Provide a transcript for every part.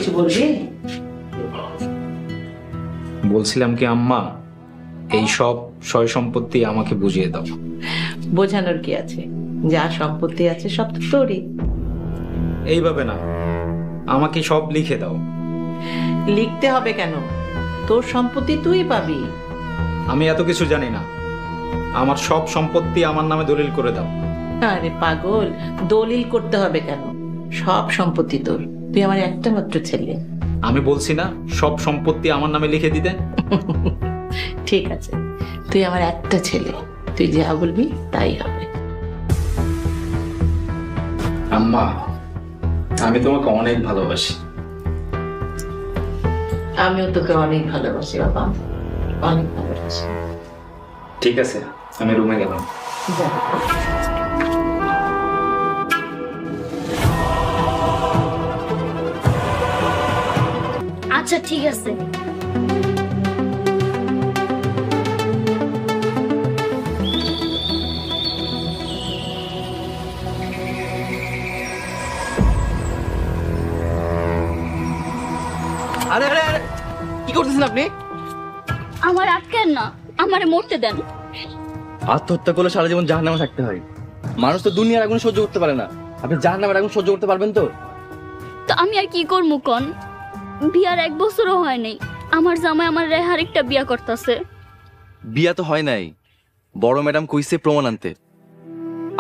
কিছু বলবি? বলছিলাম কি আম্মা, এই সব সয় সম্পত্তি আমাকে বুঝিয়ে দাও। বোঝানোর কি আছে? যা সম্পত্তি আছে সব তো তোরই। এইভাবে না, আমাকে সব লিখে দাও। লিখতে হবে কেন? তোর সম্পত্তি তুই পাবি। আমি এত কিছু জানি না, আমার সব সম্পত্তি আমার নামে দলিল করে দাও। আরে পাগল, দলিল করতে হবে কেন? সব সম্পত্তি তোর, তুই আমার একটা মাত্র ছেলে। আমি বলছি না সব সম্পত্তি আমার নামে লিখে দিতে? ঠিক আছে, তুই আমার একটা ছেলে, তুই যা বলবি তাই হবে। আম্মা, আমি তোমাকে অনেক ভালোবাসি। আমিও তোকে অনেক ভালোবাসি বাবা, অনেক ভালোবাসি। ঠিক আছে, আমি রুমে গেলাম। যা। আচ্ছা ঠিক আছে। আরে আরে আরে কি করতেছেন আপনি? আমার আটকেন না, আমারে মরতে দেন। আত্মহত্যা করলে সারা জীবন জাহান্নামে থাকতে হয়। মানুষ তো দুনিয়ার আগুন সহ্য করতে পারে না, আপনি জাহান্নামের আগুন সহ্য করতে পারবেন তো? তো আমি আর কি করবো কন? বিয়ার 1 বছরও হয় নাই, আমার জামাই আমার রেহার একটা বিয়া করতেছে। বিয়া তো হয় নাই, বড় ম্যাডাম কইছে প্রমাণ আনতে।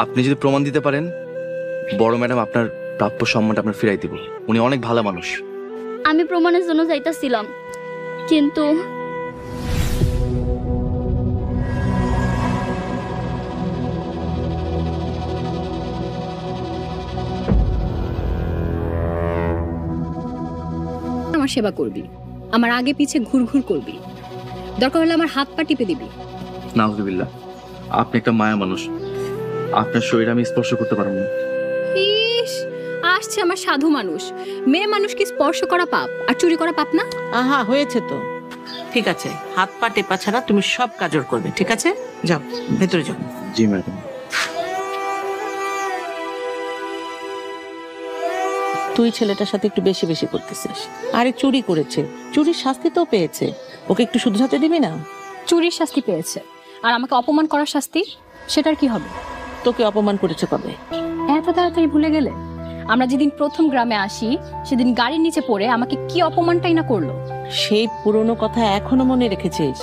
আপনি যদি প্রমাণ দিতে পারেন, বড় ম্যাডাম আপনার প্রাপ্য সম্মানটা আপনার ফিরাই দিব। উনি অনেক ভালো মানুষ। আমি প্রমাণের জন্য যাইতাছিলাম, কিন্তু আমার সেবা করবি, আমার আগে পিছে ঘুরঘুর করবি, দরকার হলে আমার হাত পা টিপে দিবি। নাউজুবিল্লাহ, আপনি একটা মায়া মানুষ, আপনার শরীর আমি স্পর্শ করতে পারবো না। ইস, আসছে আমার সাধু মানুষ। মেয়ে মানুষ কি স্পর্শ করা পাপ আর চুরি করা পাপ না? আহা, হয়েছে তো। ঠিক আছে, হাত পা টেপা ছাড়া তুমি সব কাজর করবে, ঠিক আছে? যাও ভেতরে যাও। জি ম্যাডাম। তুই ছেলেটার সাথে একটু বেশি বেশি করতেছিস। আরে চুরি করেছে, চুরির শাস্তি তো পেয়েছে, ওকে একটু শুধরাতে দিবি না? চুরির শাস্তি পেয়েছে, আর আমাকে অপমান করার শাস্তি, সেটার কি হবে? তোকে অপমান করেছে কবে? এত তাড়াতাড়ি ভুলে গেলে? আমরা যেদিন প্রথম গ্রামে আসি সেদিন গাড়ির নিচে পড়ে আমাকে কি অপমানটাই না করলো। সেই পুরনো কথা এখনো মনে রেখেছিস?